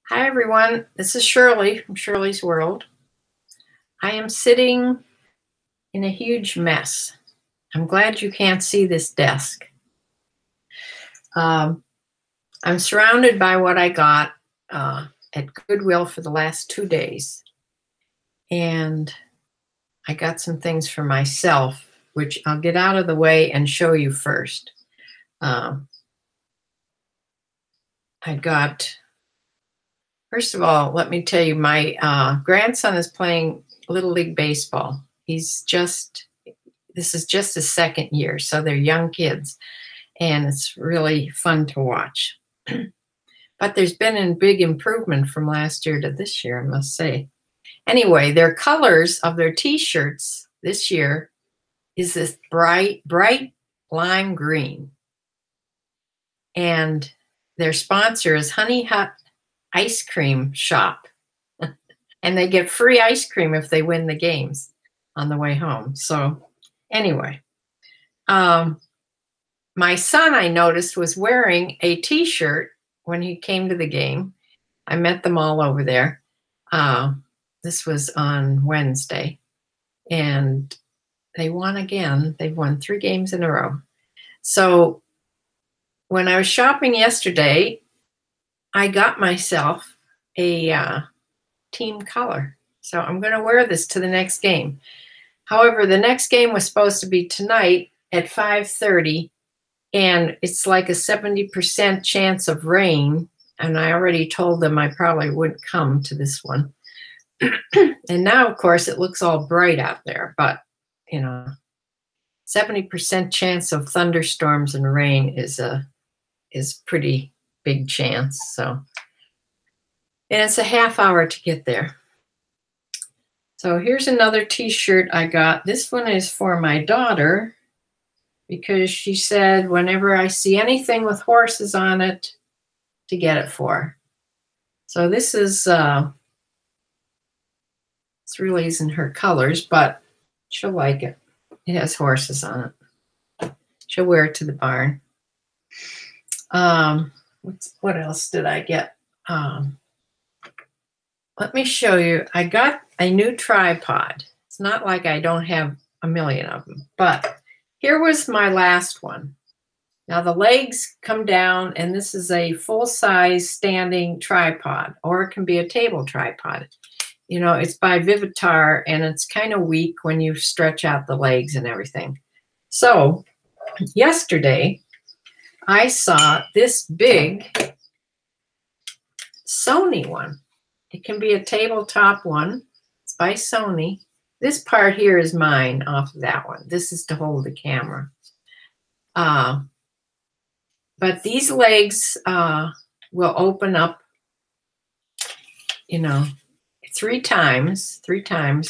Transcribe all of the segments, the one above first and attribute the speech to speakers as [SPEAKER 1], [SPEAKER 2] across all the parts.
[SPEAKER 1] Hi everyone, this is Shirley from Shirley's World. I am sitting in a huge mess. I'm glad you can't see this desk. I'm surrounded by what I got at Goodwill for the last 2 days. And I got some things for myself, which I'll get out of the way and show you first. First of all, let me tell you, my grandson is playing Little League Baseball. This is just his second year, so they're young kids, and it's really fun to watch. But there's been a big improvement from last year to this year, I must say. Anyway, their colors of their t-shirts this year is this bright lime green. And their sponsor is Honey Hut Ice Cream Shop. And they get free ice cream if they win the games on the way home. So anyway, my son, I noticed, was wearing a t-shirt when he came to the game. I met them all over there. This was on Wednesday. And they won again. They won 3 games in a row. So when I was shopping yesterday, I got myself a team color. So I'm going to wear this to the next game. However, the next game was supposed to be tonight at 5:30, and it's like a 70% chance of rain. And I already told them I probably wouldn't come to this one. And now, of course, it looks all bright out there, but 70% chance of thunderstorms and rain is pretty big chance. So, and it's a half hour to get there. So here's another t-shirt I got. This one is for my daughter because she said whenever I see anything with horses on it, to get it for her. So this is, this really isn't her colors, but she'll like it. It has horses on it. She'll wear it to the barn. What else did I get? Let me show you. I got a new tripod. It's not like I don't have a million of them, but here was my last one. Now the legs come down, and this is a full-size standing tripod, or it can be a table tripod. It's by Vivitar, and it's kind of weak when you stretch out the legs and everything. So yesterday, I saw this big Sony one. It can be a tabletop one. It's by Sony. This part here is mine off of that one. This is to hold the camera. But these legs will open up, 3 times.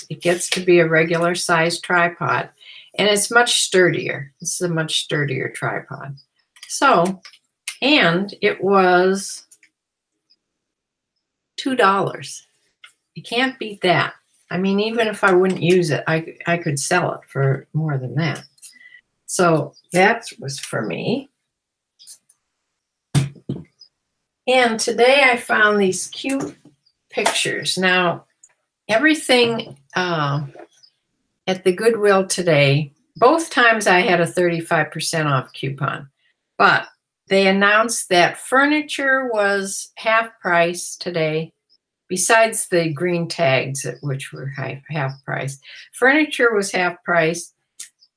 [SPEAKER 1] It gets to be a regular size tripod, and it's much sturdier. This is a much sturdier tripod. So, and it was $2. You can't beat that. I mean, even if I wouldn't use it, I could sell it for more than that. So that was for me. And today I found these cute pictures. Now, everything at the Goodwill today, both times I had a 35% off coupon, but they announced that furniture was half price today, besides the green tags, which were half price. Furniture was half price,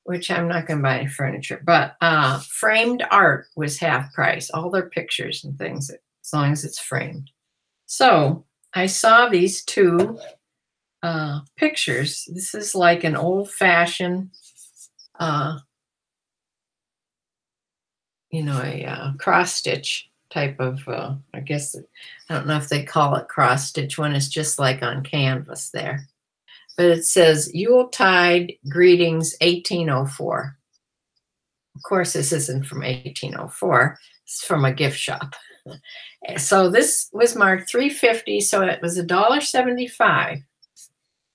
[SPEAKER 1] which I'm not going to buy any furniture, but framed art was half price, all their pictures and things, as long as it's framed. So I saw these 2 pictures. This is like an old-fashioned, a cross-stitch type of, I guess, I don't know if they call it cross-stitch when it's just like on canvas there. But it says, Yuletide Greetings 1804. Of course, this isn't from 1804. It's from a gift shop. So this was marked $3.50, so it was $1.75.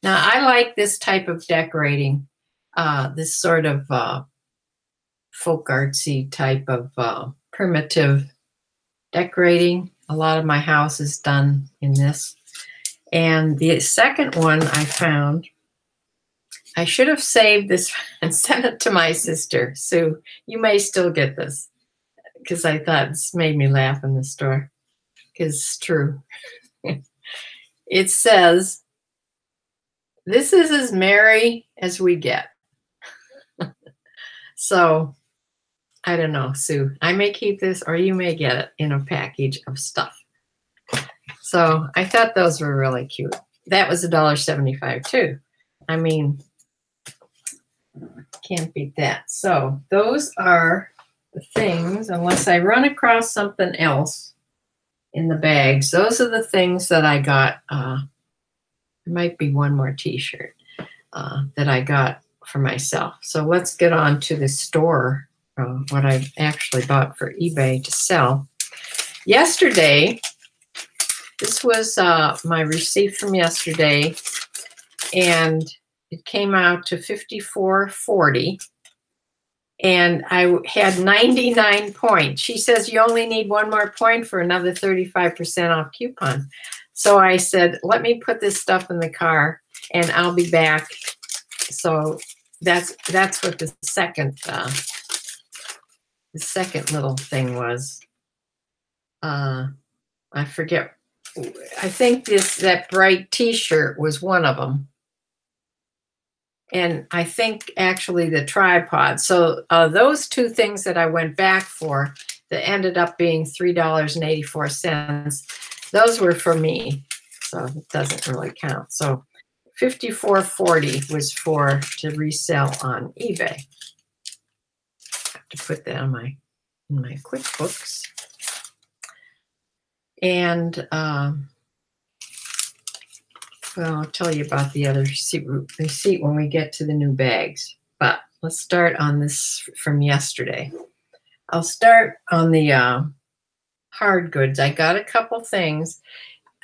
[SPEAKER 1] Now, I like this type of decorating, this sort of folk artsy type of primitive decorating. A lot of my house is done in this. And the second one I found, I should have saved this and sent it to my sister. Sue, you may still get this, because I thought this made me laugh in the store, because it's true. It says, "This is as merry as we get." So I don't know, Sue. I may keep this, or you may get it in a package of stuff. So I thought those were really cute. That was $1.75 too. I mean, can't beat that. So those are the things, unless I run across something else in the bags. Those are the things that I got. There might be one more t-shirt that I got for myself. So let's get on to the store, what I actually bought for eBay to sell. Yesterday, this was my receipt from yesterday, and it came out to $54.40, and I had 99 points. She says you only need one more point for another 35% off coupon. So I said, let me put this stuff in the car, and I'll be back. So that's what the second little thing was. I forget. I think that bright t-shirt was one of them. And I think actually the tripod. So those two things that I went back for that ended up being $3.84, those were for me. So it doesn't really count. So $54.40 was to resell on eBay. I have to put that in my QuickBooks. And well, I'll tell you about the other receipt when we get to the new bags. But let's start on this from yesterday. I'll start on the hard goods. I got a couple things.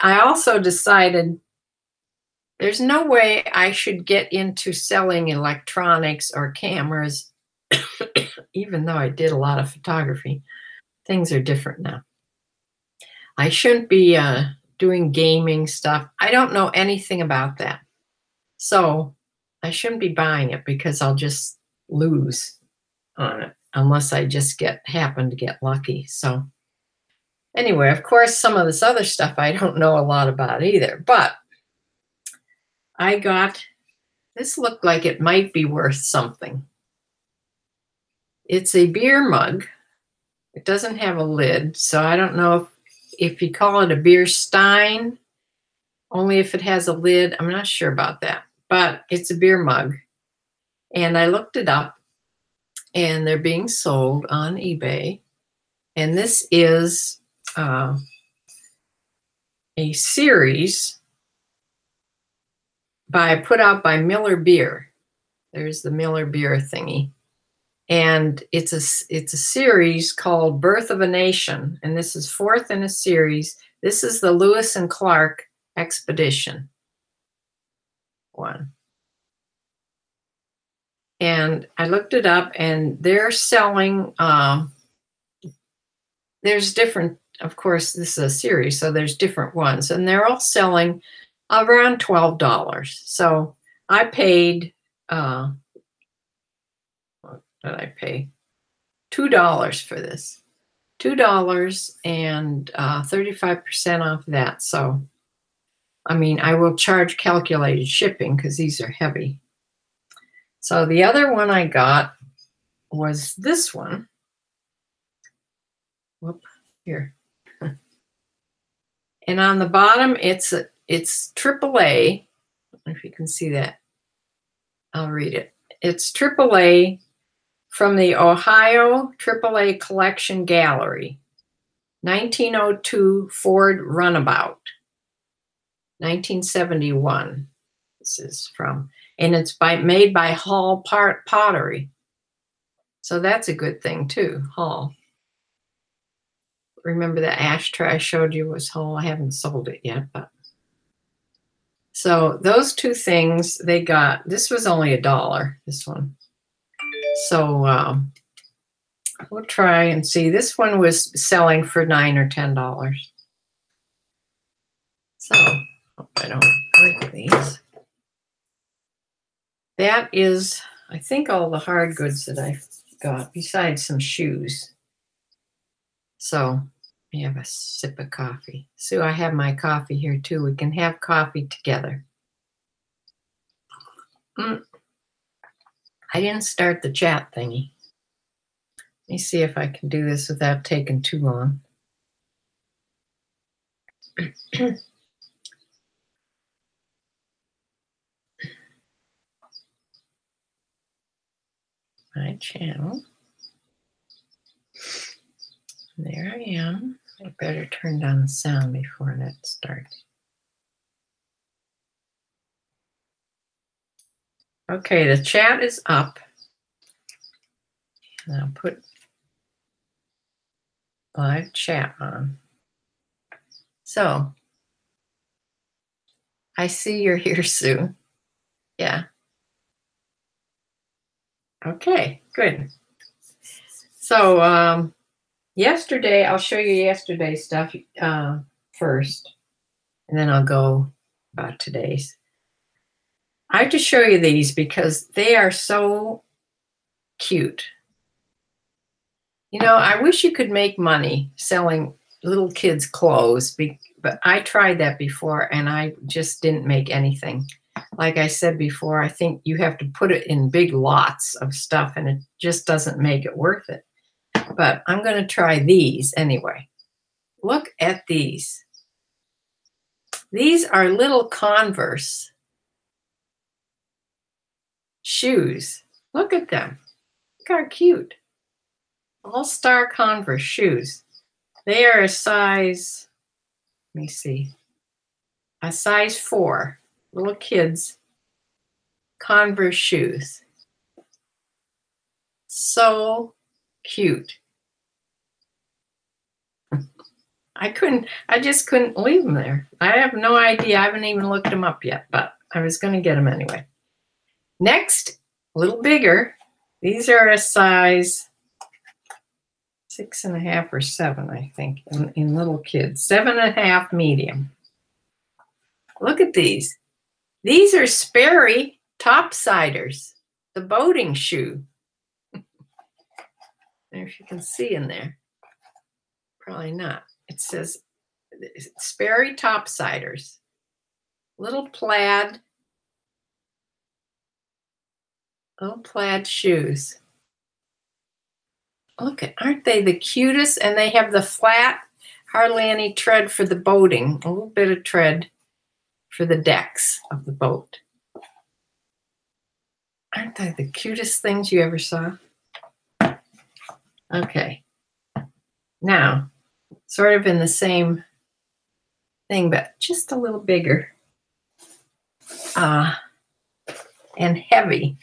[SPEAKER 1] I also decided there's no way I should get into selling electronics or cameras, even though I did a lot of photography. Things are different now. I shouldn't be doing gaming stuff. I don't know anything about that. So I shouldn't be buying it, because I'll just lose on it unless I just happen to get lucky. So anyway, of course, some of this other stuff I don't know a lot about either, but I got, this looked like it might be worth something. It's a beer mug. It doesn't have a lid, so I don't know if you call it a beer stein, only if it has a lid. I'm not sure about that, but it's a beer mug. And I looked it up, and they're being sold on eBay. And this is a series put out by Miller Beer. There's the Miller Beer thingy. And it's a series called Birth of a Nation, and this is fourth in a series. This is the Lewis and Clark Expedition one. And I looked it up, and they're selling, there's different, of course, this is a series, so there's different ones, and they're all selling around $12. So I paid, what did I pay? $2 for this. $2 and 35% off that. So, I mean, I will charge calculated shipping because these are heavy. So the other one I got was this one. Whoop, here. And on the bottom, it's AAA. I don't know if you can see that. I'll read it. It's AAA from the Ohio AAA Collection Gallery, 1902 Ford Runabout, 1971. This is from, and it's made by Hall Pottery. So that's a good thing too, Hall. Remember the ashtray I showed you was Hall? I haven't sold it yet, but. So those two things they got, this was only $1, this one. So we'll try and see. This one was selling for $9 or $10. So, hope I don't break these. That is, I think, all the hard goods that I've got, besides some shoes. So, I have a sip of coffee. Sue, I have my coffee here too. We can have coffee together. I didn't start the chat thingy. Let me see if I can do this without taking too long. My channel. There I am. I better turn down the sound before that starts. Okay, the chat is up. And I'll put live chat on. So, I see you're here, Sue. Yeah. Okay, good. So, yesterday, I'll show you yesterday's stuff first, and then I'll go about today's. I have to show you these because they are so cute. You know, I wish you could make money selling little kids' clothes, but I tried that before and I just didn't make anything. Like I said before, I think you have to put it in big lots of stuff and it just doesn't make it worth it. But I'm going to try these anyway. Look at these. These are little Converse shoes. Look at them. Look how cute. All-Star Converse shoes. They are a size, let me see, a size 4. Little kids Converse shoes. So cute. I just couldn't leave them there. I have no idea. I haven't even looked them up yet, but I was going to get them anyway. Next, a little bigger. These are a size 6.5 or 7, I think, in little kids. 7.5 medium. Look at these. These are Sperry Topsiders, the boating shoe. If you can see in there. Probably not. It says Sperry Topsiders. Little plaid shoes. Look at, aren't they the cutest? And they have the flat, hardly any tread for the boating, a little bit of tread for the decks of the boat. Aren't they the cutest things you ever saw? Okay. Now, sort of in the same thing, but just a little bigger and heavy.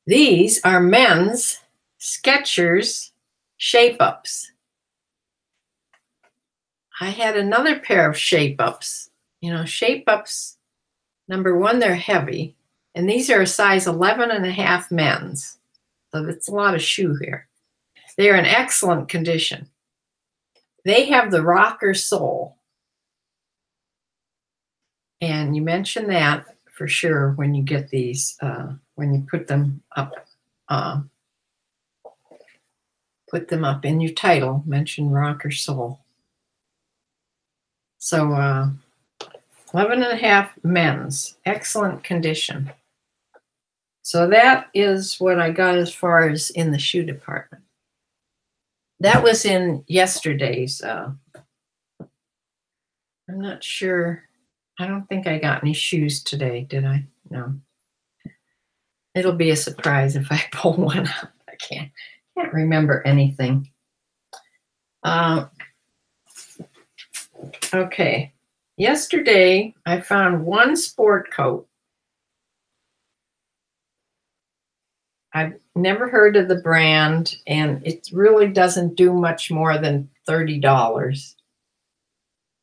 [SPEAKER 1] These are men's Skechers shape-ups. I had another pair of shape-ups. You know, shape-ups, number one, they're heavy. And these are a size 11.5 men's. So it's a lot of shoe here. They are in excellent condition. They have the rocker sole. And you mention that for sure when you get these, when you put them up in your title, mention rocker sole. So 11.5 men's, excellent condition. So that is what I got as far as in the shoe department. That was in yesterday's. I'm not sure. I don't think I got any shoes today, did I? No. It'll be a surprise if I pull one up. I can't remember anything. Okay. Yesterday, I found one sport coat. I've never heard of the brand, and it really doesn't do much more than $30.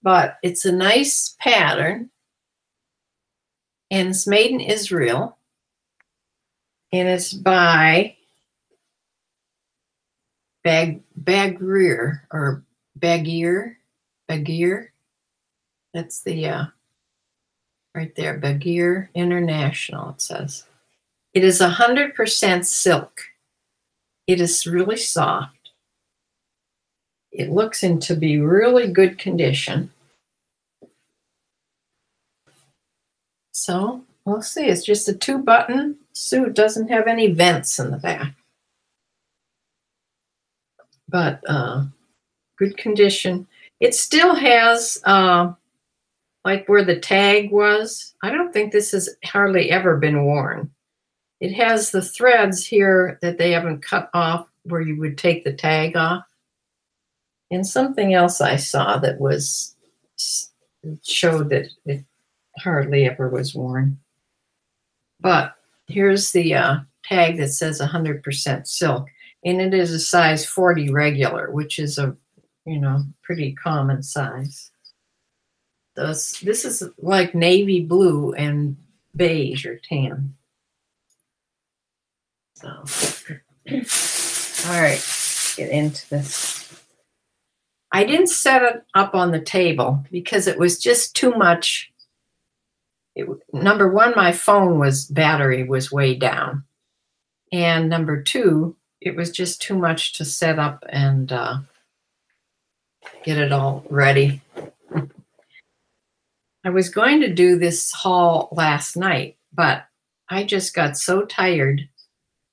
[SPEAKER 1] But it's a nice pattern, and it's made in Israel, and it's by Bagir or Bagir. That's the right there, Bagheer International, it says. It is 100% silk. It is really soft. It looks into be really good condition. So we'll see. It's just a 2-button suit. Doesn't have any vents in the back. But good condition. It still has like where the tag was. I don't think this has hardly ever been worn. It has the threads here that they haven't cut off where you would take the tag off. And something else I saw that was showed that it hardly ever was worn. But here's the tag that says 100% silk. And it is a size 40 regular, which is a, pretty common size. This is like navy blue and beige or tan. So, all right, get into this. I didn't set it up on the table because it was just too much. Number one, my phone battery was way down. And number two, it was just too much to set up and get it all ready. I was going to do this haul last night, but I just got so tired.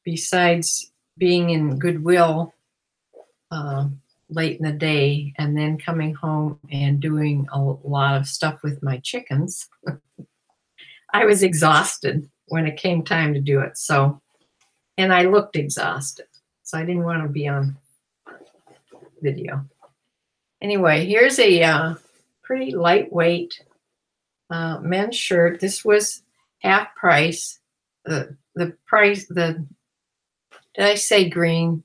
[SPEAKER 1] Besides being in Goodwill late in the day and then coming home and doing a lot of stuff with my chickens, I was exhausted when it came time to do it. So, and I looked exhausted. So I didn't want to be on video. Anyway, here's a pretty lightweight men's shirt. This was half price. The price, did I say green?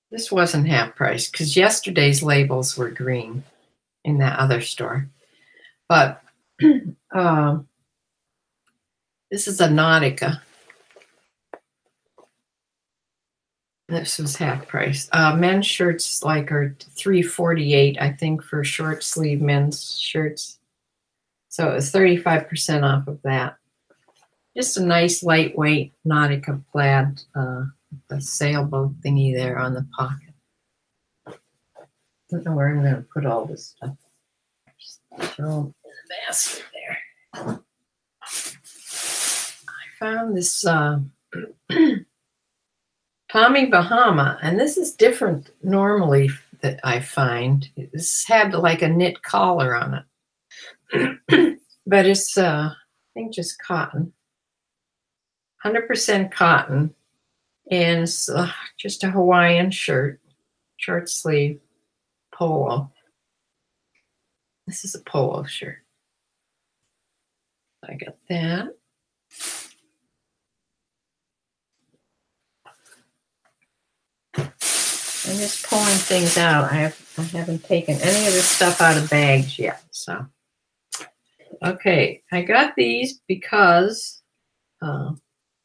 [SPEAKER 1] This wasn't half price because yesterday's labels were green in that other store. But this is a Nautica. This was half price. Men's shirts are $3.48, I think, for short sleeve men's shirts. So it was 35% off of that. Just a nice lightweight Nautica plaid, a sailboat thingy there on the pocket. I don't know where I'm going to put all this stuff. Just throw them in the basket there. I found this Tommy Bahama, and this is different normally that I find. This had like a knit collar on it, but it's I think just cotton, 100% cotton, and it's just a Hawaiian shirt, short sleeve, polo. This is a polo shirt. I got that. I'm just pulling things out. I haven't taken any of this stuff out of bags yet. So, okay, I got these because I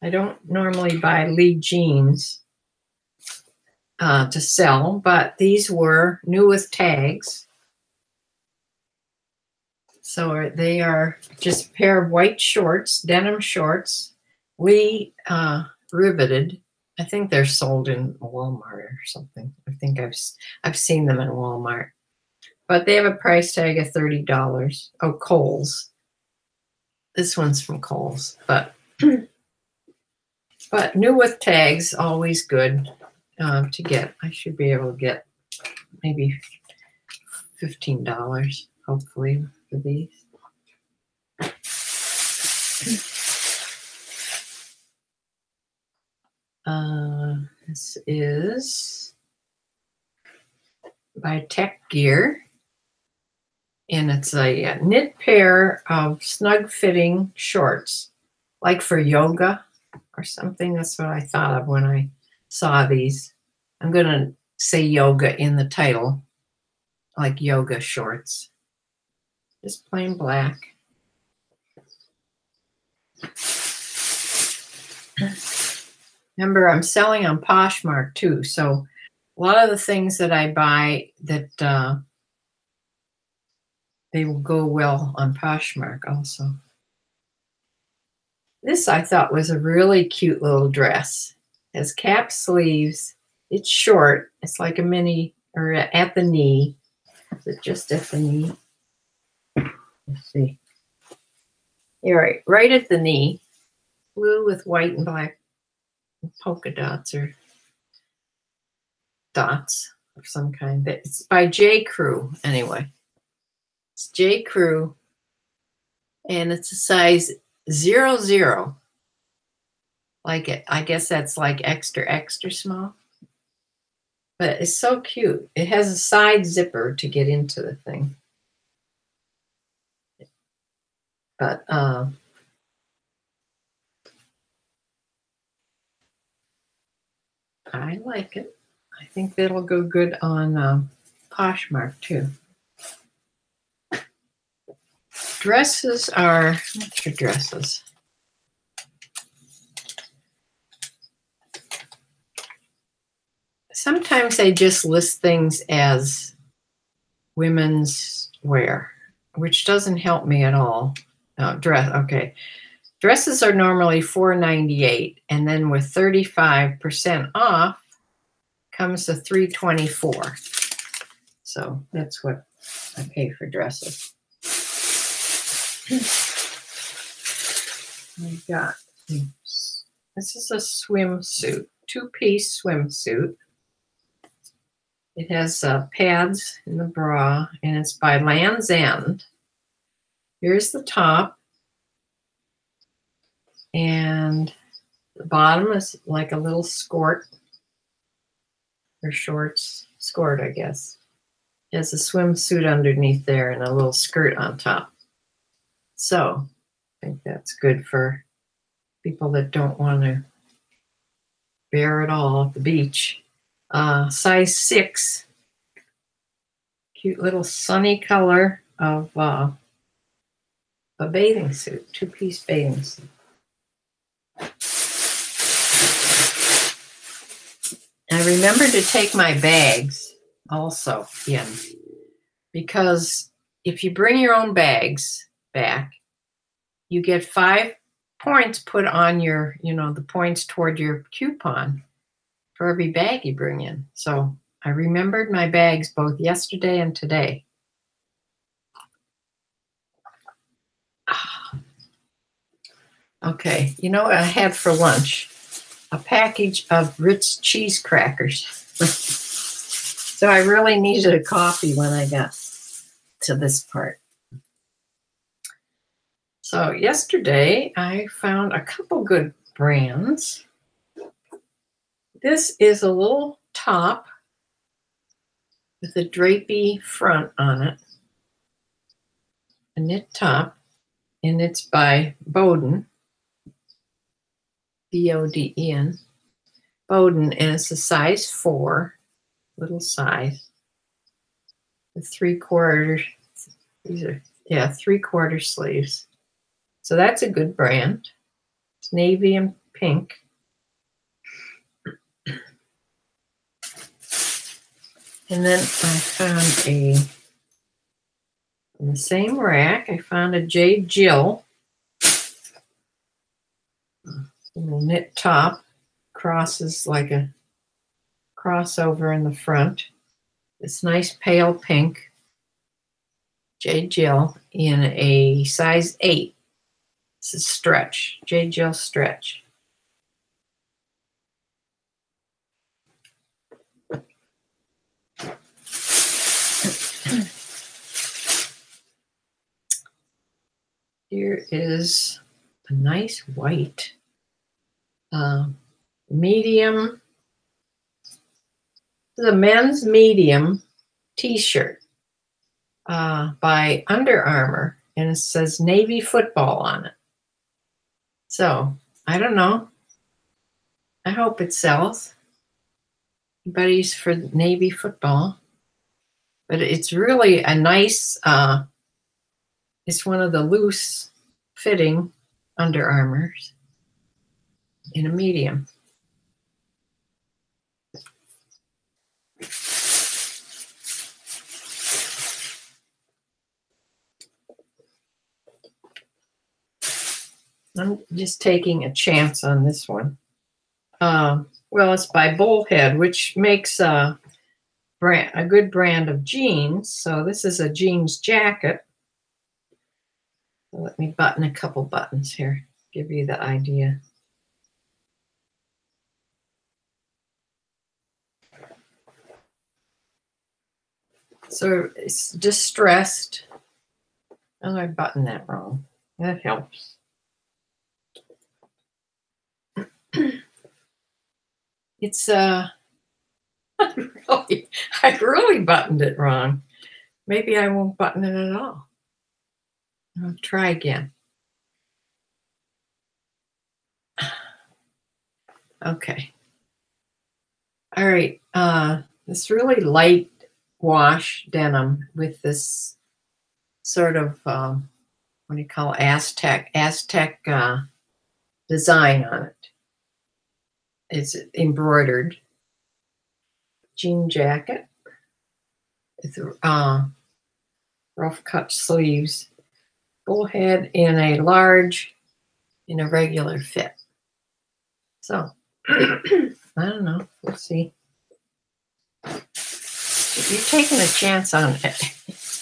[SPEAKER 1] don't normally buy Lee jeans to sell, but these were new with tags. So they are just a pair of white shorts, denim shorts, Lee riveted. I think they're sold in Walmart or something. I think I've seen them in Walmart. But they have a price tag of $30. Oh, Kohl's. This one's from Kohl's. But new with tags, always good to get. I should be able to get maybe $15, hopefully, for these. This is by Tech Gear, and it's a knit pair of snug fitting shorts, like for yoga or something. That's what I thought of when I saw these. I'm going to say yoga in the title, like yoga shorts. Just plain black. Remember, I'm selling on Poshmark too, so a lot of the things that I buy that they will go well on Poshmark also. This I thought was a really cute little dress. It has cap sleeves. It's short. It's like a mini, or at the knee. Is it just at the knee? Let's see. You're right at the knee. Blue with white and black polka dots or dots of some kind. It's by J. Crew anyway. It's J. Crew, and it's a size 00. Like it, I guess that's like extra small. But it's so cute. It has a side zipper to get into the thing. But I like it. I think that'll go good on Poshmark too. Dresses are, what's your dresses? Sometimes they just list things as women's wear, which doesn't help me at all. Okay. Dresses are normally $4.98, and then with 35% off comes to $3.24. So that's what I pay for dresses. I got this is a swimsuit, two-piece swimsuit. It has pads in the bra, and it's by Land's End. Here's the top, and the bottom is like a little skirt, or shorts, skirt, I guess. It has a swimsuit underneath there and a little skirt on top. So I think that's good for people that don't want to bear it all at the beach. Size 6. Cute little sunny color of a bathing suit, two-piece bathing suit. I remember to take my bags also in, because if you bring your own bags back, you get 5 points put on your, the points toward your coupon for every bag you bring in. So I remembered my bags both yesterday and today. Okay, you know what I had for lunch? A package of Ritz cheese crackers. So I really needed a coffee when I got to this part. So yesterday I found a couple good brands. This is a little top with a drapey front on it, a knit top, and it's by Boden, B-O-D-E-N, Boden, and it's a size 4, little size, with 3/4, these are, 3/4 sleeves. So that's a good brand. It's navy and pink. And then I found in the same rack, I found a J. Jill, little knit top, crosses like a crossover in the front. It's nice pale pink, J. Jill, in a size 8. It's a stretch, J. Jill stretch. Here is a nice white medium. This is a men's medium t-shirt by Under Armour, and it says Navy football on it. So I don't know. I hope it sells. Everybody's for Navy football, but it's really a nice. It's one of the loose fitting Under Armours in a medium. I'm just taking a chance on this one. Well, it's by Bullhead, which makes a good brand of jeans. So this is a jeans jacket. Let me button a couple buttons here, give you the idea. So it's distressed. Oh, I buttoned that wrong. That helps. It's I really buttoned it wrong. Maybe I won't button it at all. I'll try again. Okay. All right. This really light wash denim with this sort of what do you call it? Aztec design on it. It's embroidered jean jacket with rough cut sleeves, Bullhead in a large, in a regular fit. So I don't know. We'll see. You're taking a chance on it.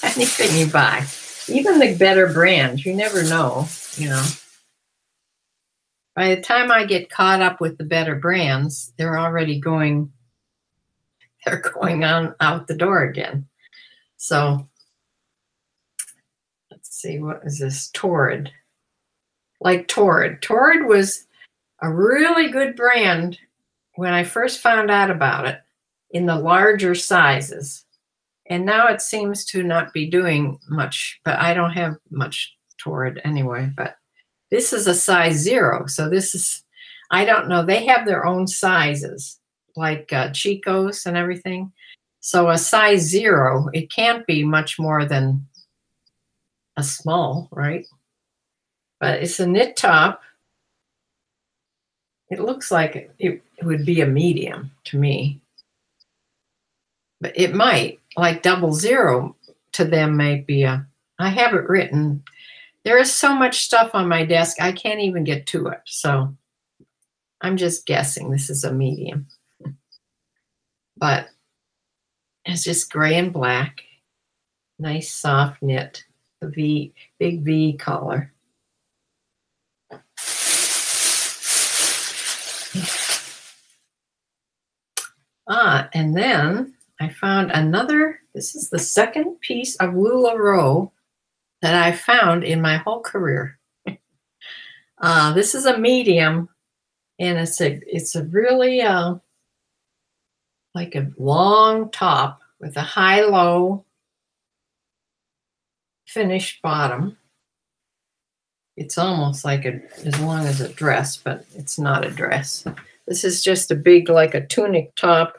[SPEAKER 1] Anything you buy, even the better brands, you never know. You know. By the time I get caught up with the better brands, they're already going. They're going on out the door again. So let's see, what is this? Torrid. Like Torrid. Torrid was a really good brand when I first found out about it in the larger sizes. And now it seems to not be doing much, but I don't have much Torrid anyway. But this is a size 0. So this is, I don't know. They have their own sizes, like Chico's and everything. So a size 0, it can't be much more than a small, right? But it's a knit top. It looks like it would be a medium to me. But it might, like 00 to them may be a, I have it written. There is so much stuff on my desk, I can't even get to it. So I'm just guessing this is a medium. But it's just gray and black. Nice soft knit. The V, big V collar. And then I found another, this is the second piece of LuLaRoe that I found in my whole career. This is a medium, and it's a really like a long top with a high-low finished bottom. It's almost like as long as a dress, but it's not a dress. This is just a big, like a tunic top,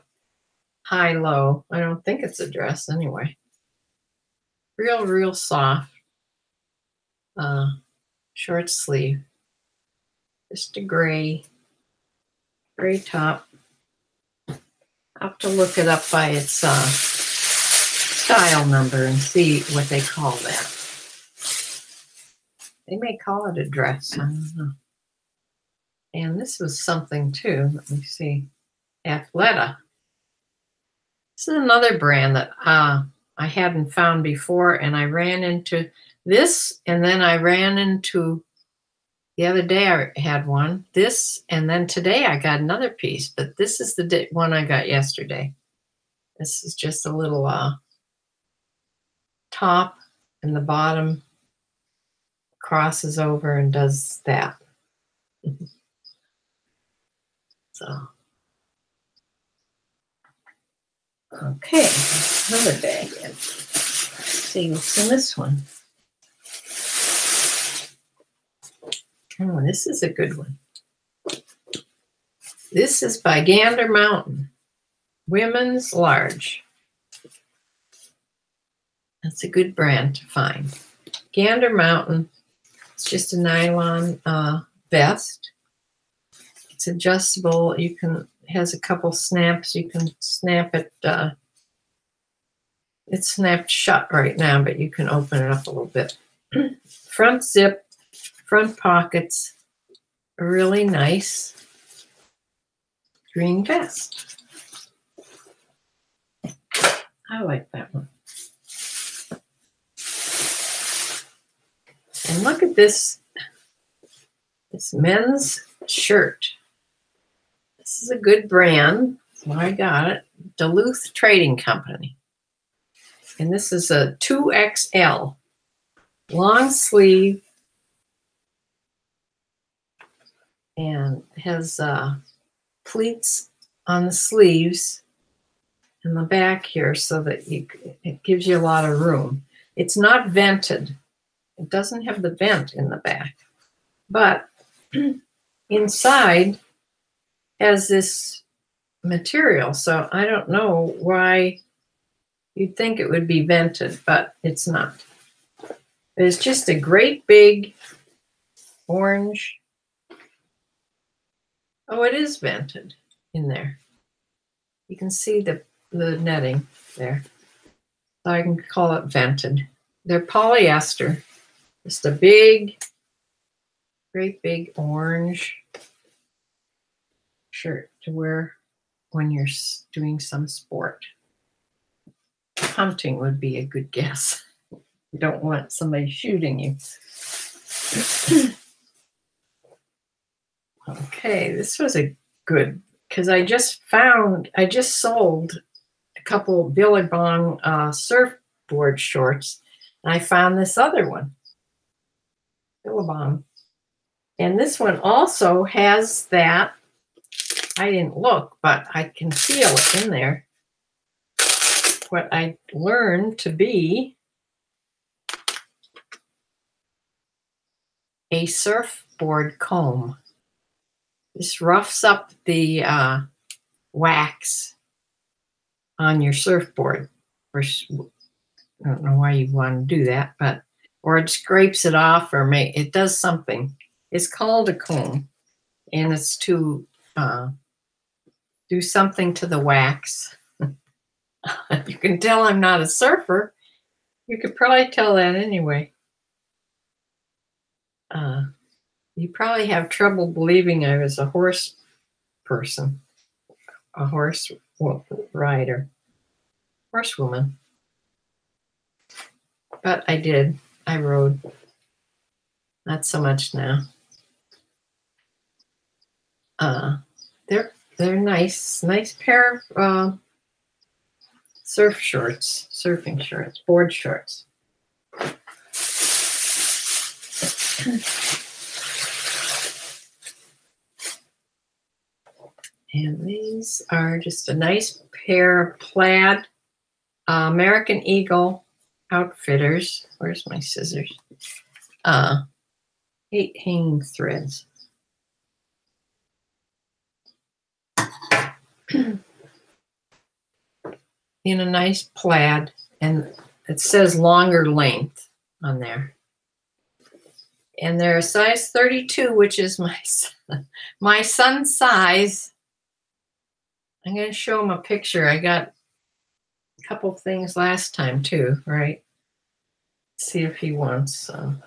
[SPEAKER 1] high-low. I don't think it's a dress anyway. Real soft. Short sleeve. Just a gray top. I'll have to look it up by its style number and see what they call that. They may call it a dress. I don't know. And this was something too. Let me see. Athleta. This is another brand that I hadn't found before, and I ran into this, and then I ran into, the other day I had one, this, and then today I got another piece, but this is the one I got yesterday. This is just a little top, and the bottom crosses over and does that. So, okay, another bag. Let's see what's in this one. Oh, this is a good one. This is by Gander Mountain, women's large. That's a good brand to find. Gander Mountain. It's just a nylon vest. It's adjustable. You can, it has a couple snaps. You can snap it. It's snapped shut right now, but you can open it up a little bit. Front zip, front pockets, a really nice green vest. I like that one. And look at this men's shirt. This is a good brand. So I got it. Duluth Trading Company. And this is a 2XL. Long sleeve. And has pleats on the sleeves and the back here so that it gives you a lot of room. It's not vented. It doesn't have the vent in the back. But inside has this material. So I don't know why you'd think it would be vented, but it's not. It's just a great big orange. Oh, it is vented in there. You can see the netting there. So I can call it vented. They're polyester. Just a big, great big orange shirt to wear when you're doing some sport. Hunting would be a good guess. You don't want somebody shooting you. Okay, this was a good, because I just sold a couple Billabong surfboard shorts, and I found this other one, Billabong. And this one also has that, I didn't look, but I can feel it in there, what I learned to be a surfboard comb. This roughs up the wax on your surfboard. I don't know why you want to do that, but or it scrapes it off or it does something. It's called a comb, and it's to do something to the wax. You can tell I'm not a surfer. You could probably tell that anyway. You probably have trouble believing I was a horse person, a horse rider, horsewoman. But I did. I rode. Not so much now. They're nice pair of surf shorts, surfing shorts, board shorts. And these are just a nice pair of plaid American Eagle Outfitters. Where's my scissors? 8 hanging threads. In a nice plaid, and it says longer length on there. And they're a size 32, which is my son's size. I'm going to show him a picture. I got a couple things last time too, right? See if he wants. I'm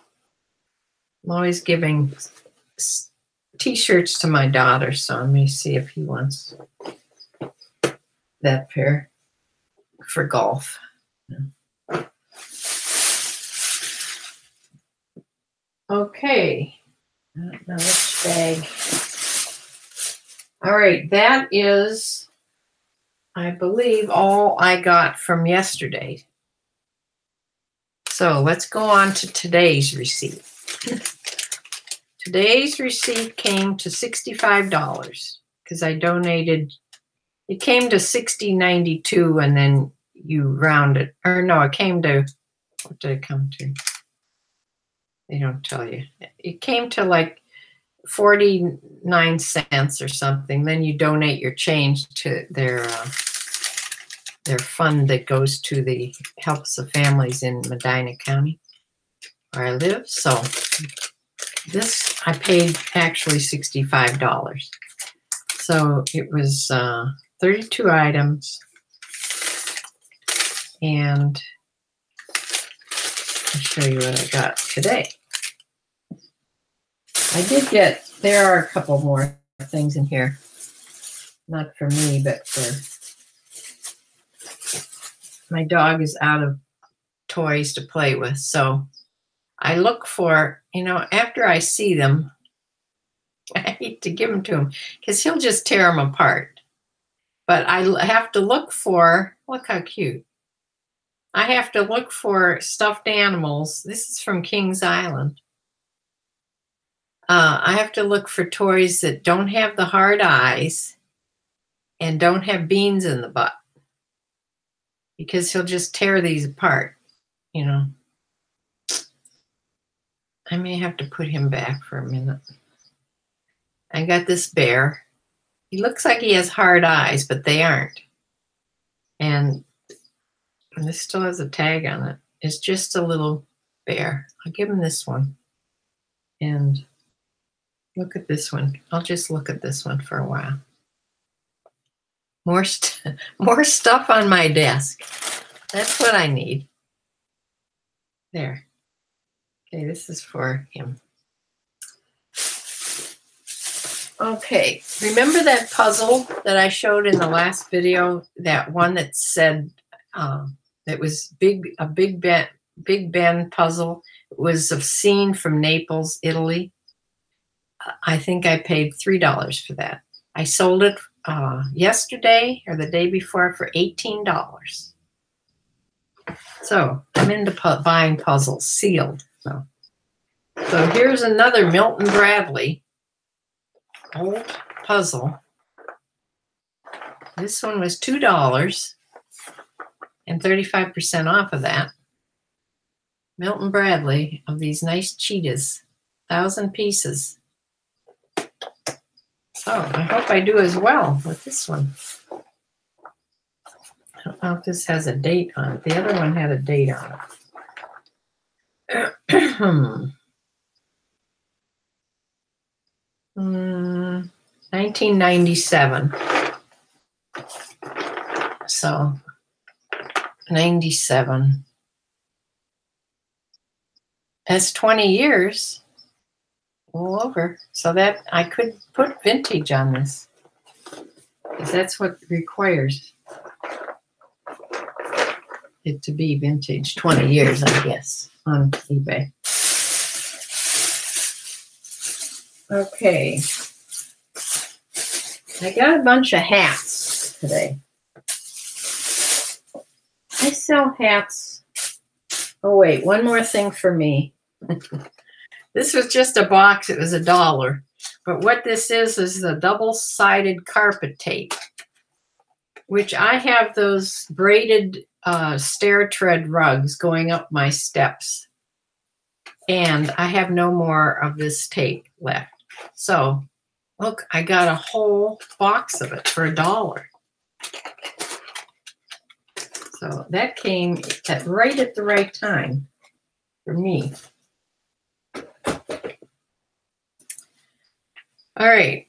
[SPEAKER 1] always giving t-shirts to my daughter, so let me see if he wants that pair for golf. Okay, I don't know which bag. All right, that is, I believe, all I got from yesterday. So let's go on to today's receipt. Today's receipt came to $65 because I donated. It came to $60.92 and then you round it. Or no, it came to, what did it come to? They don't tell you. It came to like 49 cents or something. Then you donate your change to their fund that goes to the helps the families in Medina County where I live. So this I paid actually $65. So it was 32 items, and I'll show you what I got today. I did get there are a couple more things in here. Not for me, but for my dog is out of toys to play with. So I look for, after I see them, I hate to give them to him because he'll just tear them apart. But I have to look for, look how cute. I have to look for stuffed animals. This is from Kings Island. I have to look for toys that don't have the hard eyes and don't have beans in the butt, because he'll just tear these apart, I may have to put him back for a minute. I got this bear. He looks like he has hard eyes, but they aren't. And this still has a tag on it. It's just a little bear. I'll give him this one. And look at this one. I'll just look at this one for a while. More stuff on my desk. That's what I need. There. Okay, this is for him. Okay, remember that puzzle that I showed in the last video? That one that said it was a Big Ben puzzle. It was a scene from Naples, Italy. I think I paid $3 for that. I sold it yesterday or the day before for $18. So I'm into buying puzzles, sealed. So here's another Milton Bradley old puzzle. This one was $2 and 35% off of that. Milton Bradley of these nice cheetahs, 1,000 pieces. So I hope I do as well with this one. I don't know if this has a date on it. The other one had a date on it. 1997. So 97. That's 20 years all over. So that I could put vintage on this, because that's what requires it to be vintage. 20 years, I guess, on eBay. Okay. I got a bunch of hats today. I sell hats. Oh, wait, one more thing for me. This was just a box. It was $1. But what this is the double-sided carpet tape, which I have those braided stair tread rugs going up my steps. And I have no more of this tape left. So, look, I got a whole box of it for $1. So that came right at the right time for me. All right,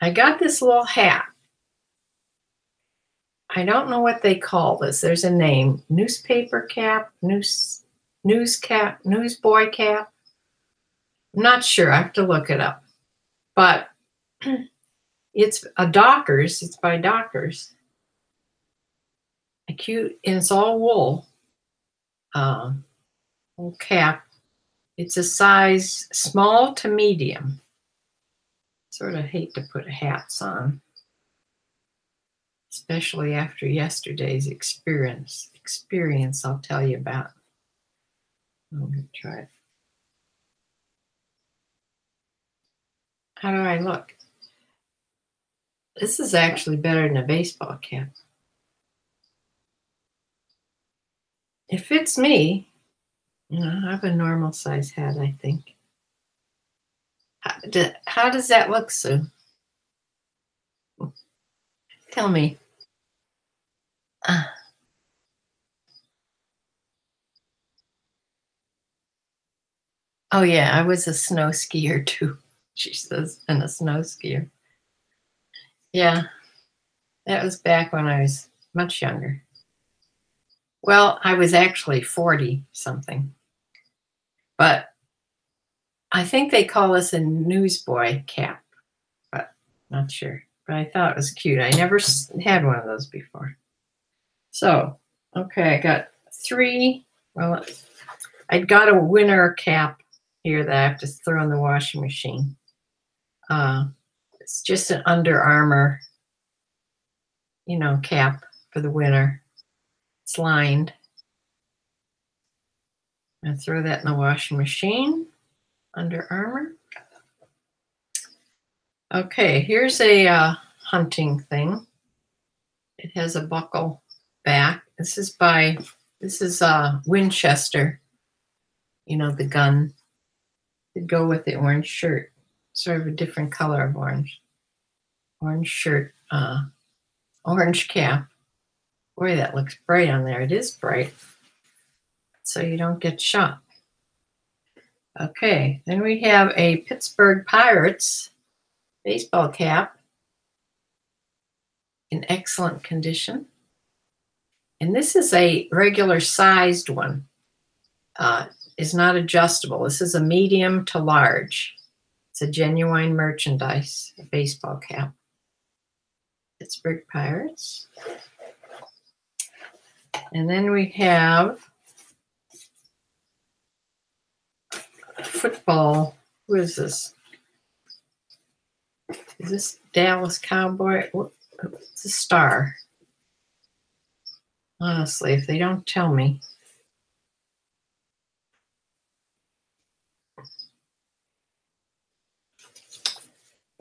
[SPEAKER 1] I got this little hat. I don't know what they call this. There's a name. Newspaper cap, news cap, newsboy cap. I'm not sure. I have to look it up. But it's a Dockers. It's by Dockers. A cute, and it's all wool. Little cap. It's a size small to medium. Sort of hate to put hats on, especially after yesterday's experience I'll tell you about. I'm going to try it. How do I look? This is actually better than a baseball cap. It fits me. I have a normal size hat, I think. How does that look, Sue? Tell me. Oh, yeah, I was a snow skier, too. She says, and a snow skier. Yeah, that was back when I was much younger. Well, I was actually 40-something. But I think they call this a newsboy cap, but not sure. But I thought it was cute. I never had one of those before. So, okay, I got 3. Well, I'd got a winter cap here that I have to throw in the washing machine. It's just an Under Armour, cap for the winter. It's lined. I throw that in the washing machine. Under Armour. Okay, here's a hunting thing. It has a buckle back. This is Winchester. The gun. It'd go with the orange shirt. Sort of a different color of orange. Orange shirt, orange cap. Boy, that looks bright on there. It is bright. So you don't get shot. Okay, then we have a Pittsburgh Pirates baseball cap in excellent condition. And this is a regular sized one. It's not adjustable. This is a medium to large. It's a genuine merchandise, a baseball cap. Pittsburgh Pirates. And then we have football. Who is this? Is this Dallas Cowboy? It's a Star. Honestly, if they don't tell me.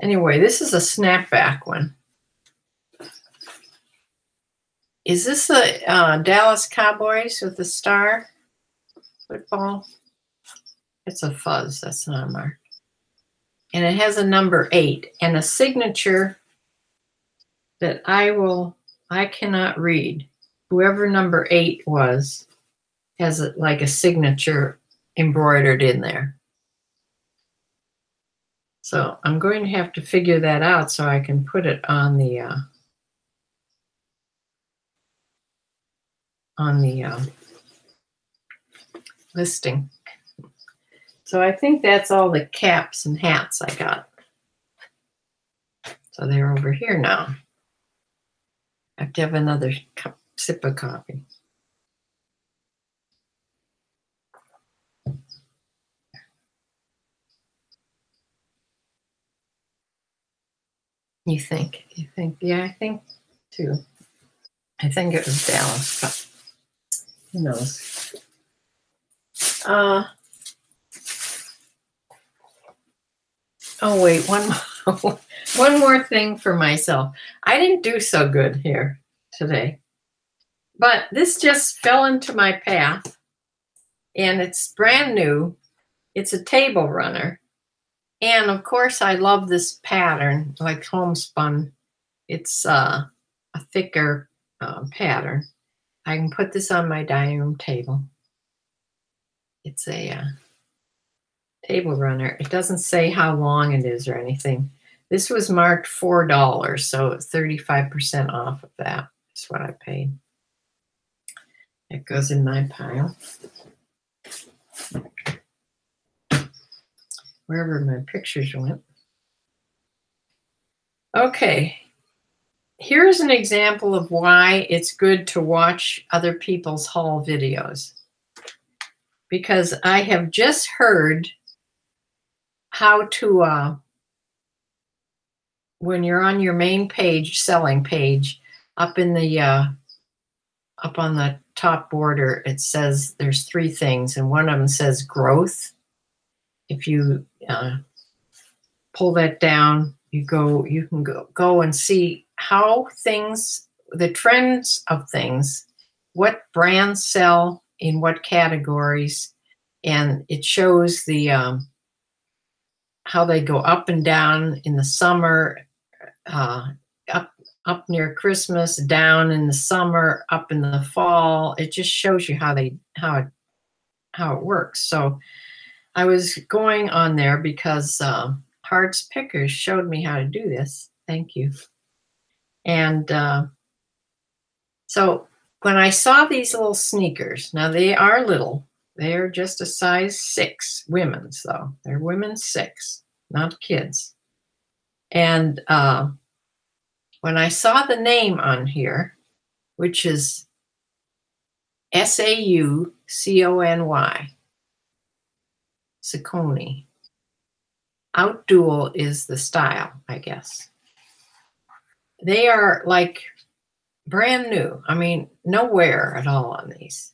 [SPEAKER 1] Anyway, this is a snapback one. Is this the Dallas Cowboys with the Star football? It's a fuzz. That's not a mark. And it has a number 8 and a signature that I cannot read. Whoever number 8 was has like a signature embroidered in there. So I'm going to have to figure that out so I can put it on the listing. So I think that's all the caps and hats I got. So they're over here now. I have to have another sip of coffee. You think? Yeah, I think too. I think it was Dallas, but who knows? Oh wait, one more thing for myself. I didn't do so good here today, but this just fell into my path, and it's brand new. It's a table runner, and of course I love this pattern, like homespun. It's a thicker pattern. I can put this on my dining room table. It's a table runner. It doesn't say how long it is or anything. This was marked $4, so 35% off of that is what I paid. It goes in my pile. Wherever my pictures went. Okay. Here's an example of why it's good to watch other people's haul videos. Because I have just heard how to, when you're on your main page, selling page, up in the, up on the top border, it says there's 3 things, and one of them says growth. If you pull that down, you can go and see how things, the trends of things, what brands sell in what categories, and it shows the how they go up and down in the summer, up near Christmas, down in the summer, up in the fall. It just shows you how it works. So I was going on there because Hards Pickers showed me how to do this. Thank you. And so when I saw these little sneakers, now they are little, They're just a size 6, women's though. They're women's 6, not kids. And when I saw the name on here, which is Saucony, Saucony. Outduel is the style, I guess. They are like brand new. I mean, no wear at all on these.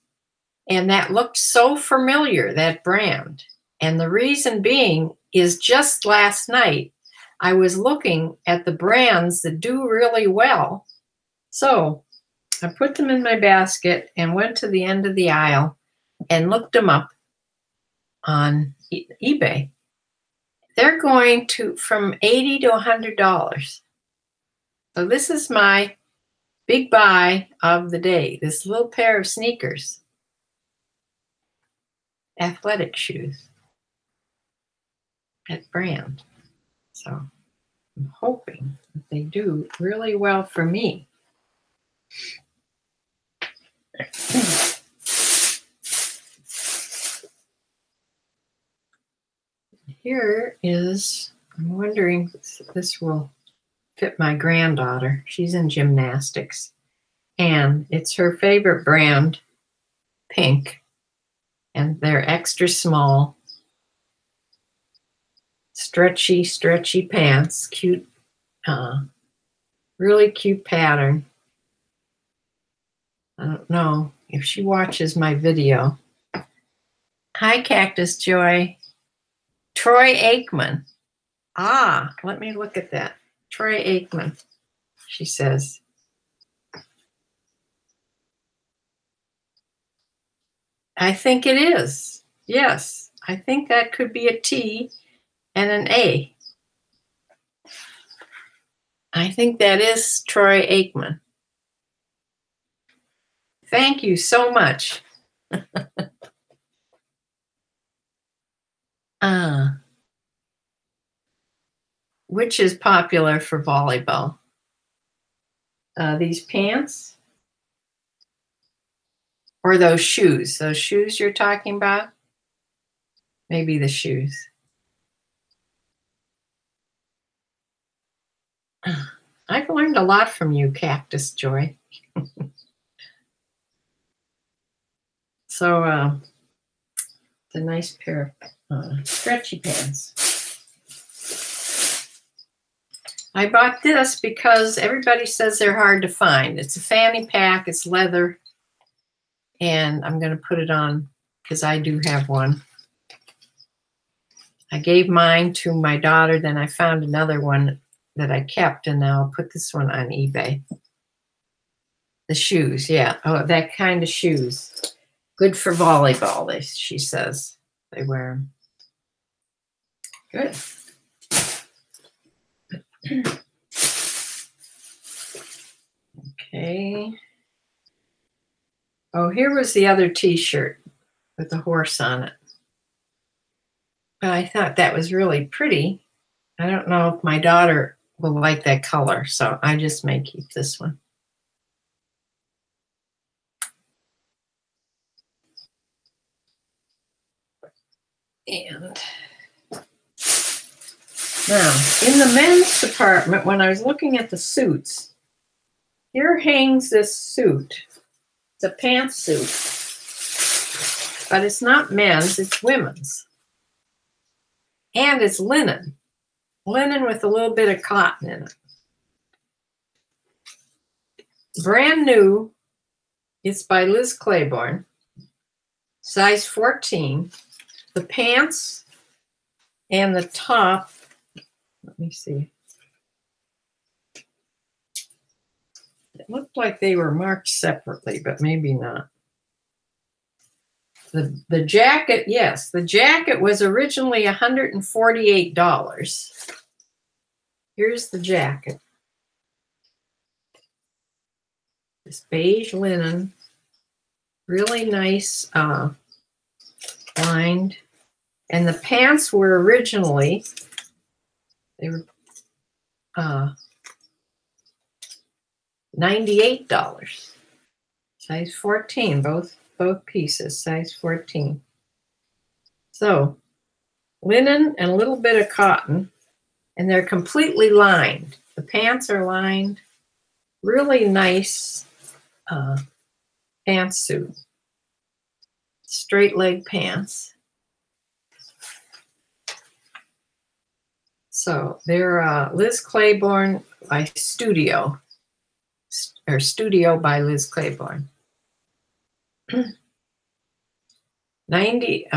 [SPEAKER 1] And that looked so familiar, that brand. And the reason being is just last night, I was looking at the brands that do really well. So I put them in my basket and went to the end of the aisle and looked them up on eBay. They're going to from $80 to $100. So this is my big buy of the day, this little pair of sneakers. Athletic shoes at brand. So I'm hoping that they do really well for me. Here is, I'm wondering if this will fit my granddaughter. She's in gymnastics. And it's her favorite brand, Pink. And they're extra small, stretchy pants, cute, really cute pattern. I don't know if she watches my video. Hi, Cactus Joy. Troy Aikman. Ah, let me look at that. Troy Aikman, she says. I think it is. Yes, I think that could be a T and an A. I think that is Troy Aikman. Thank you so much. Which is popular for volleyball? These pants? Or those shoes? Those shoes you're talking about? Maybe the shoes. I've learned a lot from you, Cactus Joy. So it's a nice pair of stretchy pants. I bought this because everybody says they're hard to find. It's a fanny pack, it's leather, and I'm going to put it on because I do have one. I gave mine to my daughter, then I found another one that I kept, and now I'll put this one on eBay. The shoes, yeah. Oh, that kind of shoes. Good for volleyball, she says. They wear them. Good. Okay. Oh, here was the other t-shirt with the horse on it. I thought that was really pretty. I don't know if my daughter will like that color, so I just may keep this one. And now, in the men's department, when I was looking at the suits, here hangs this suit. It's a pantsuit, but it's not men's, it's women's. And it's linen. Linen with a little bit of cotton in it. Brand new. It's by Liz Claiborne. Size 14. The pants and the top, let me see. It looked like they were marked separately, but maybe not. The jacket, yes, the jacket was originally $148. Here's the jacket. This beige linen, really nice lined. And the pants were originally, they were $98. Size 14, both pieces, size 14. So linen and a little bit of cotton, and they're completely lined. The pants are lined. Really nice pantsuit. Straight leg pants. So they're Liz Claiborne by Studio, or Studio by Liz Claiborne. 90,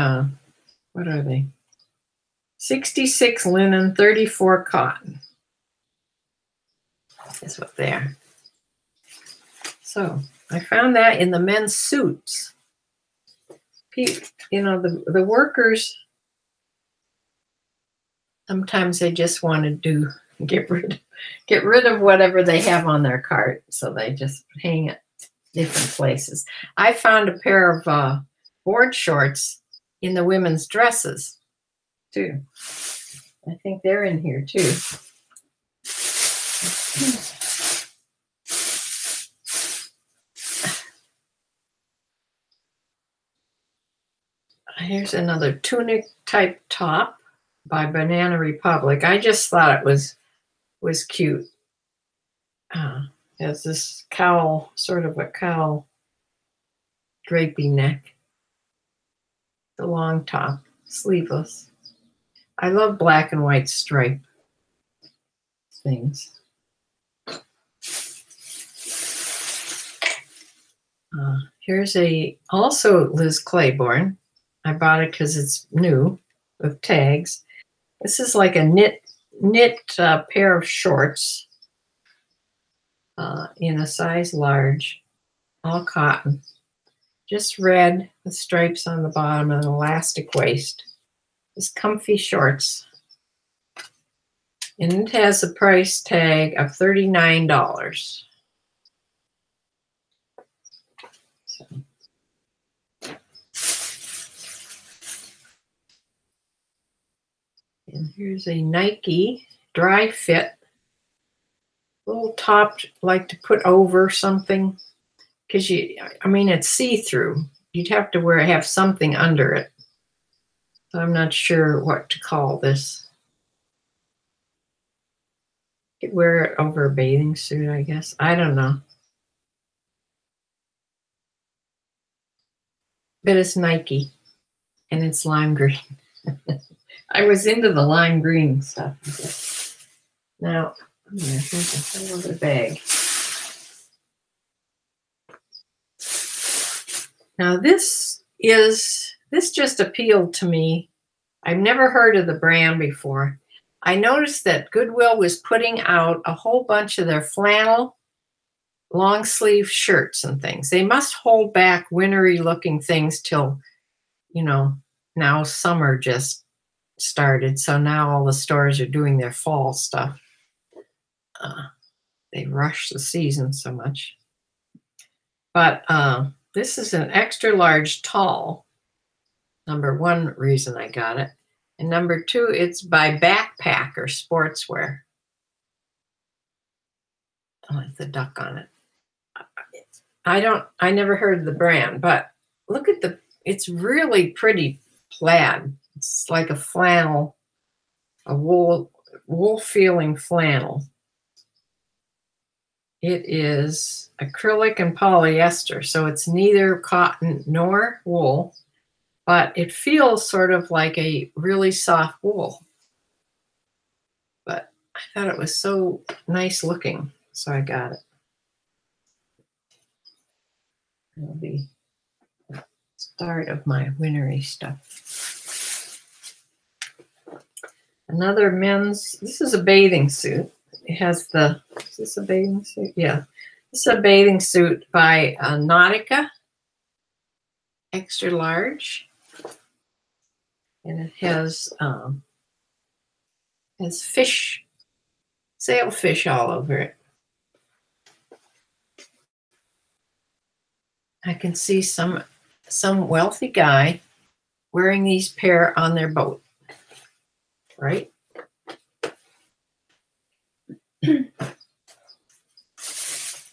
[SPEAKER 1] what are they? 66 linen, 34 cotton. Is what they are. So I found that in the men's suits. You know, the workers, sometimes they just want to get rid of whatever they have on their cart, so they just hang it different places. I found a pair of board shorts in the women's dresses too. I think they're in here too. Here's another tunic type top by Banana Republic. I just thought it was cute. Has this cowl, sort of a cowl, drapey neck. The long top, sleeveless. I love black and white stripe things. Here's also Liz Claiborne. I bought it because it's new with tags. This is like a knit pair of shorts in a size large, all cotton. Just red with stripes on the bottom and an elastic waist. Just comfy shorts. And it has a price tag of $39. So. And here's a Nike dry fit. Little top, like to put over something. Because it's see-through. You'd have to have something under it. So I'm not sure what to call this. You could wear it over a bathing suit, I guess. I don't know. But it's Nike, and it's lime green. I was into the lime green stuff. Now, I'm going to think of another bag. Now this just appealed to me. I've never heard of the brand before. I noticed that Goodwill was putting out a whole bunch of their flannel long sleeve shirts and things. They must hold back wintry looking things till, now summer just started. So now all the stores are doing their fall stuff. They rush the season so much. But this is an extra large tall. Number one reason I got it. And number two, it's by Backpacker Sportswear. I like the duck on it. I never heard of the brand, but look at it's really pretty plaid. It's like a flannel, a wool feeling flannel. It is acrylic and polyester, so it's neither cotton nor wool, but it feels sort of like a really soft wool. But I thought it was so nice looking, so I got it. It'll be the start of my wintry stuff. Another men's, this is a bathing suit. It has is this a bathing suit? Yeah. This is a bathing suit by Nautica, extra large. And it has sailfish all over it. I can see some wealthy guy wearing these pair on their boat, right?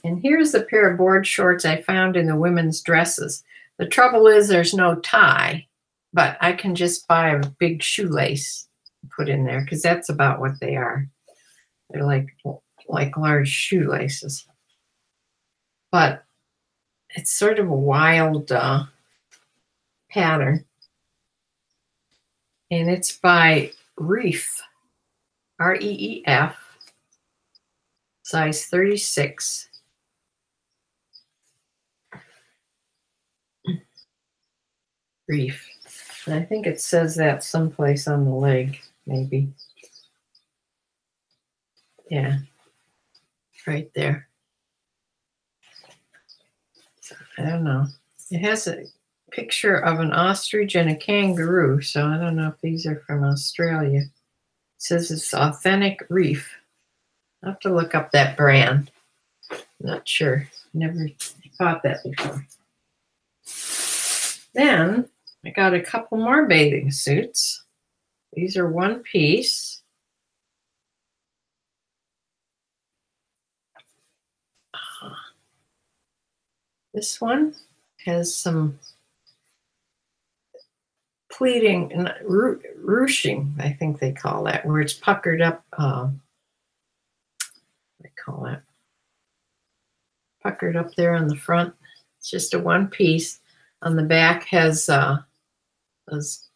[SPEAKER 1] And here's the pair of board shorts I found in the women's dresses. The trouble is there's no tie. but I can just buy a big shoelace and put in there because that's about what they are. They're like large shoelaces. But it's sort of a wild pattern. And it's by Reef, R-E-E-F, size 36. Reef. And I think it says that someplace on the leg, maybe. Yeah, right there. I don't know. It has a picture of an ostrich and a kangaroo, so I don't know if these are from Australia. It says it's Authentic Reef. I'll have to look up that brand. Not sure. Never thought that before. Then I got a couple more bathing suits. These are one piece. This one has some pleating and ruching, I think they call that, where it's puckered up. What do they call that? Puckered up there on the front. It's just a one piece. On the back has those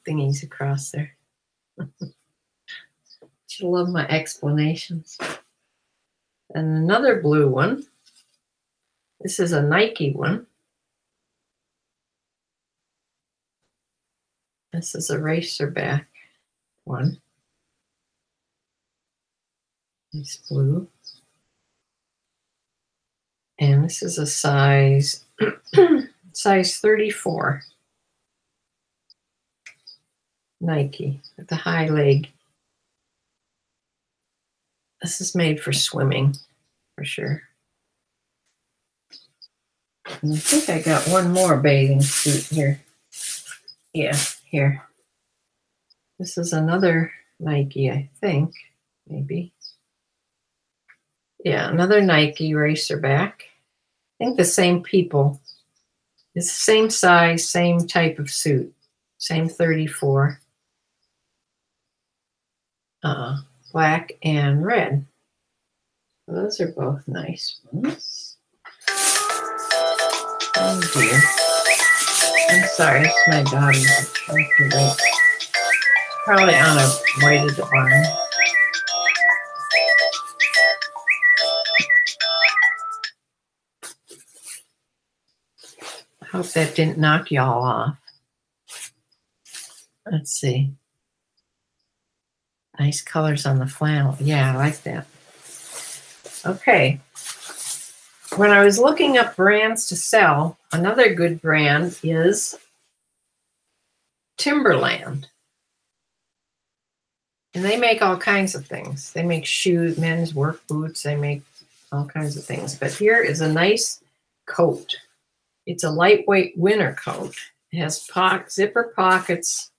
[SPEAKER 1] thingies across there. You love my explanations. And another blue one. This is a Nike one. This is a racerback one. It's blue. And this is a size 34. Nike with the high leg. This is made for swimming, for sure. And I think I got one more bathing suit here. Yeah, here. This is another Nike, I think, maybe. Yeah, another Nike racerback. I think the same people. It's the same size, same type of suit, same 34. Black and red. Those are both nice ones. Oh dear. I'm sorry, it's my daughter. Probably on a way to the barn. I hope that didn't knock y'all off. Let's see. Nice colors on the flannel. Yeah, I like that. Okay. When I was looking up brands to sell, another good brand is Timberland. And they make all kinds of things. They make shoes, men's work boots. They make all kinds of things. But here is a nice coat. It's a lightweight winter coat. It has zipper pockets.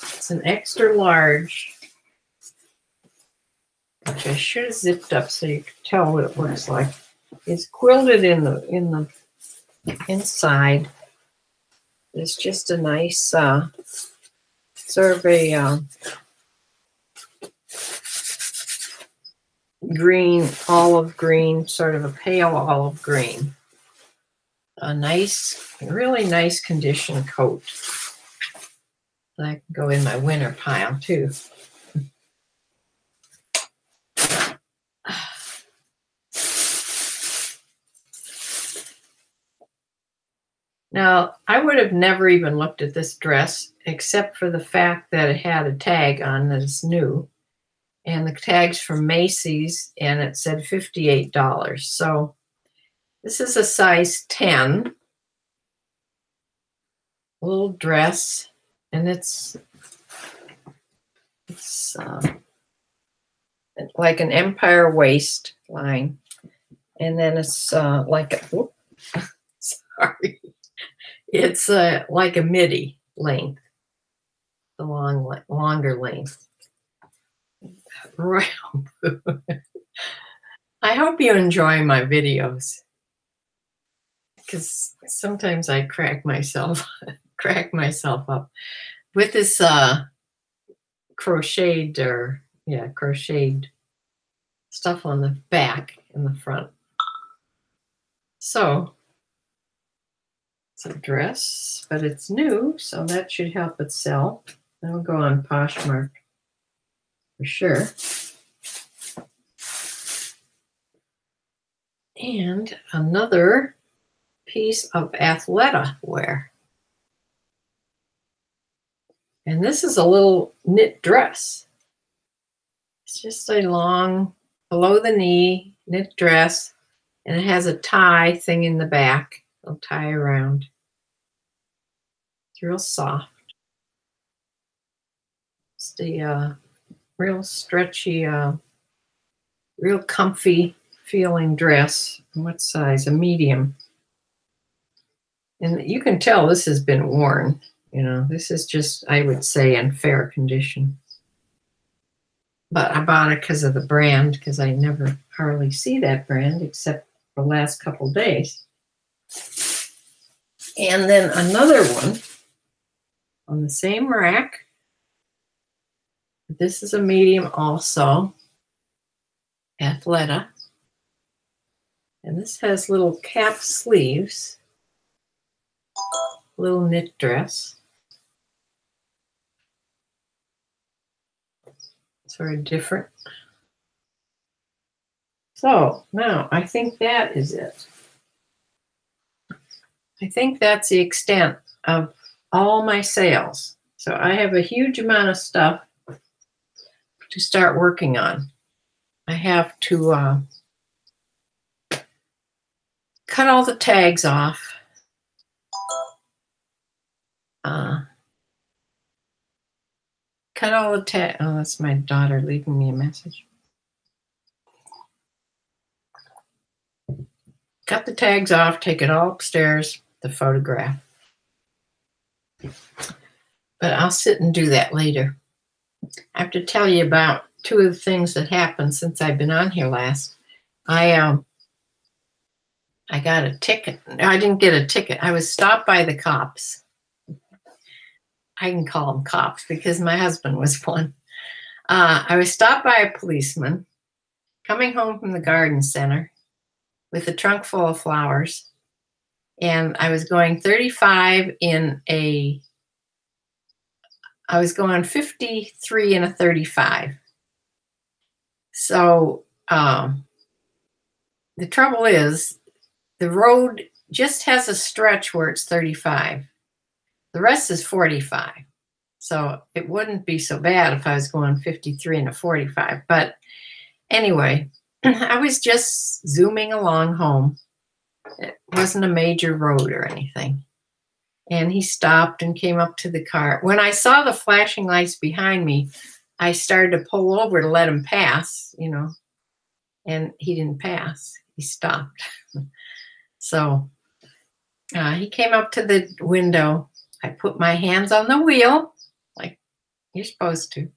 [SPEAKER 1] It's an extra large, which I should have zipped up so you could tell what it looks like. It's quilted in the inside. It's just a nice sort of a green, olive green, sort of a pale olive green. A nice, really nice condition coat. That can go in my winter pile too. Now, I would have never even looked at this dress except for the fact that it had a tag on that is new. And the tag's from Macy's, and it said $58. So this is a size 10 little dress, and it's like an empire waistline, and then it's like a sorry, it's like a midi length, the longer length. I hope you enjoy my videos. because sometimes I crack myself up with this crocheted stuff on the back and the front. So it's a dress, but it's new, so that should help it sell. That'll go on Poshmark for sure. And another piece of Athleta wear. And this is a little knit dress. It's just a long, below the knee knit dress, and it has a tie thing in the back. It'll tie around. It's real soft. It's the real stretchy, real comfy feeling dress. What size? A medium. And you can tell this has been worn. You know, this is just, I would say, in fair condition. But I bought it because of the brand, because I never hardly see that brand except the last couple days. And then another one on the same rack. This is a medium also, Athleta. And this has little cap sleeves, little knit dress. Sort of different. So now I think that is it. I think that's the extent of all my sales. So I have a huge amount of stuff to start working on. I have to cut all the tags off. Cut all the tags. Oh, that's my daughter leaving me a message. Cut the tags off, take it all upstairs to photograph. But I'll sit and do that later. I have to tell you about two of the things that happened since I've been on here last. I got a ticket. I didn't get a ticket. I was stopped by the cops. I can call them cops because my husband was one. I was stopped by a policeman coming home from the garden center with a trunk full of flowers. And I was going 35 I was going 53 in a 35. So the trouble is the road just has a stretch where it's 35. The rest is 45. So it wouldn't be so bad if I was going 53 and a 45. But anyway, I was just zooming along home. It wasn't a major road or anything. And he stopped and came up to the car. When I saw the flashing lights behind me, I started to pull over to let him pass, you know, and he didn't pass. He stopped. So he came up to the window. I put my hands on the wheel, like you're supposed to.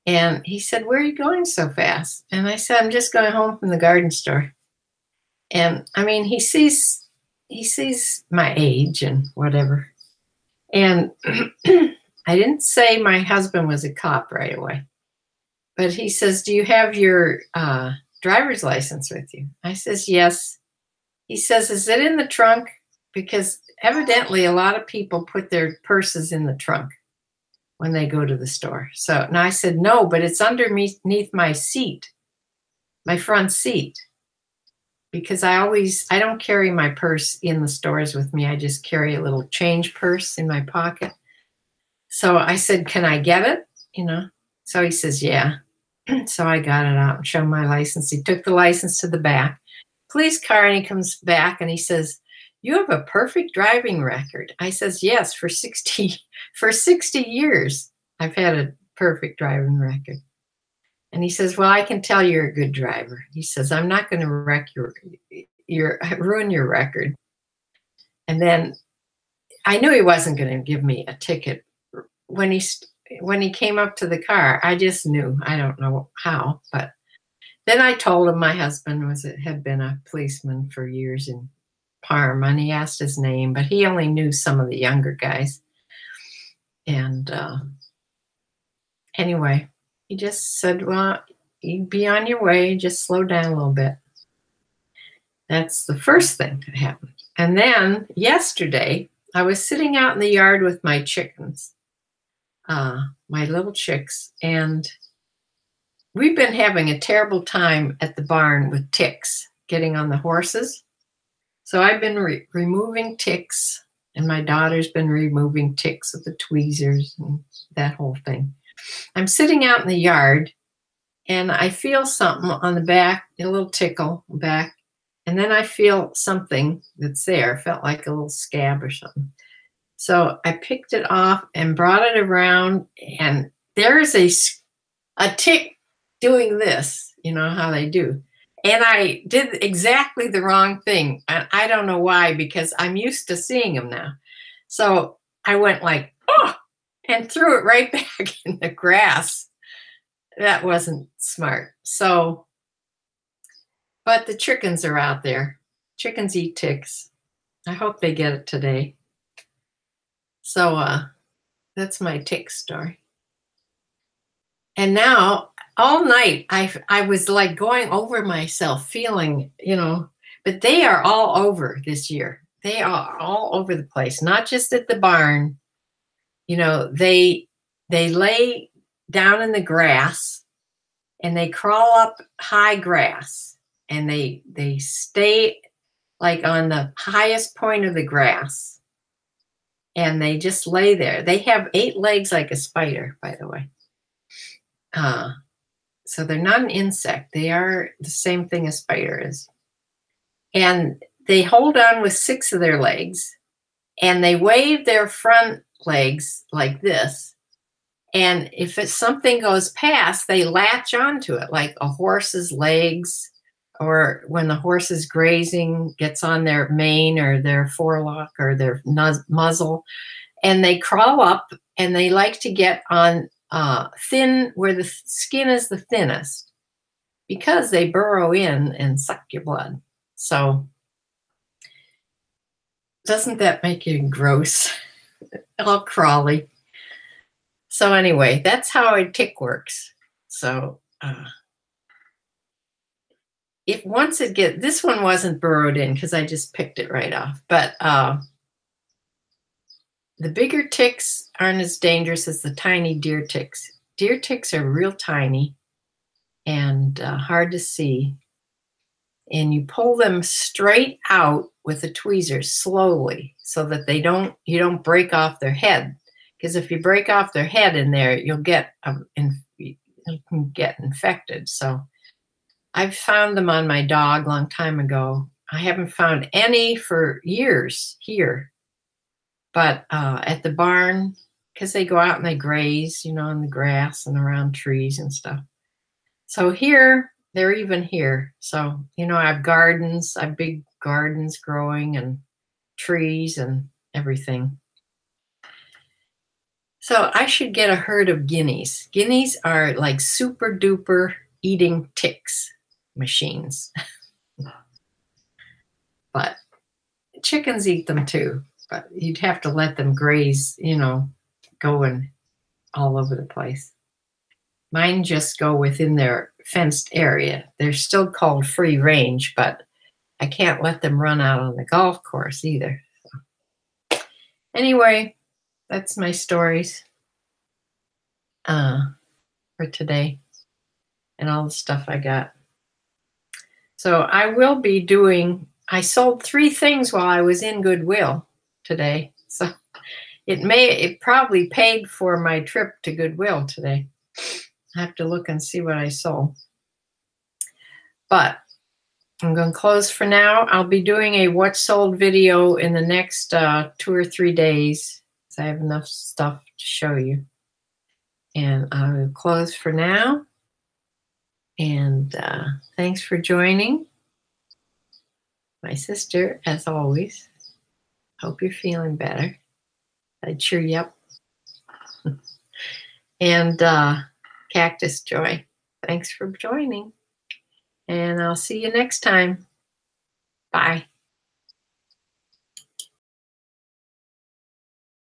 [SPEAKER 1] And he said, "Where are you going so fast?" And I said, "I'm just going home from the garden store." And I mean, he sees my age and whatever. And I didn't say my husband was a cop right away. But he says, "Do you have your driver's license with you?" I says, "Yes." He says, "Is it in the trunk?" Because evidently a lot of people put their purses in the trunk when they go to the store. So now I said, "No, but it's underneath my seat, my front seat." Because I don't carry my purse in the stores with me. I just carry a little change purse in my pocket. So I said, "Can I get it?" You know? So he says, "Yeah." So I got it out and showed my license. He took the license to the back. Police car, and he comes back and he says, "You have a perfect driving record." I says, "Yes, for 60 years, I've had a perfect driving record." And he says, "Well, I can tell you're a good driver." He says, "I'm not going to ruin your record." And then I knew he wasn't going to give me a ticket. When he came up to the car, I just knew. I don't know how, but then I told him my husband had been a policeman for years in Parma, and he asked his name, but he only knew some of the younger guys. And anyway, he just said, well, you'd be on your way, just slow down a little bit. That's the first thing that happened. And then yesterday, I was sitting out in the yard with my chickens, my little chicks, and we've been having a terrible time at the barn with ticks getting on the horses. So I've been removing ticks, and my daughter's been removing ticks with the tweezers and that whole thing. I'm sitting out in the yard, and I feel something on the back, a little tickle back, and then I feel something that's there. It felt like a little scab or something. So I picked it off and brought it around, and there's a tick doing this, you know how they do. And I did exactly the wrong thing. And I don't know why, because I'm used to seeing them now. So I went like, oh, and threw it right back in the grass. That wasn't smart. So, but the chickens are out there. Chickens eat ticks. I hope they get it today. So that's my tick story. And now all night I was like going over myself, feeling, you know, but they are all over this year. They are all over the place, not just at the barn. You know, they lay down in the grass and they crawl up high grass, and they stay like on the highest point of the grass, and they just lay there. They have 8 legs like a spider, by the way. So they're not an insect. They are the same thing a spider is. And they hold on with 6 of their legs, and they wave their front legs like this. And if something goes past, they latch onto it, like a horse's legs, or when the horse is grazing, gets on their mane or their forelock or their muzzle, and they crawl up, and they like to get on thin, where the skin is the thinnest, because they burrow in and suck your blood. So doesn't that make you gross? All crawly. So anyway, that's how a tick works. So if once it gets, this one wasn't burrowed in because I just picked it right off, but the bigger ticks aren't as dangerous as the tiny deer ticks. Deer ticks are real tiny and hard to see. And you pull them straight out with a tweezer slowly, so that you don't break off their head. Because if you break off their head in there, you'll get infected. So I've found them on my dog a long time ago. I haven't found any for years here. But at the barn, because they go out and they graze, you know, in the grass and around trees and stuff. So here, they're even here. So, you know, I have gardens, I have big gardens growing, and trees and everything. So I should get a herd of guineas. Guineas are like super duper eating ticks machines. But chickens eat them too. But you'd have to let them graze, you know, going all over the place. Mine just go within their fenced area. They're still called free range, but I can't let them run out on the golf course either. So anyway, that's my stories for today and all the stuff I got. So I will be doing, I sold 3 things while I was in Goodwill today. So it probably paid for my trip to Goodwill today. I have to look and see what I sold. But I'm going to close for now. I'll be doing a what sold video in the next 2 or 3 days, because I have enough stuff to show you. And I will close for now. And thanks for joining. My sister, as always. Hope you're feeling better. I'd cheer you up. And Cactus Joy, thanks for joining. And I'll see you next time. Bye.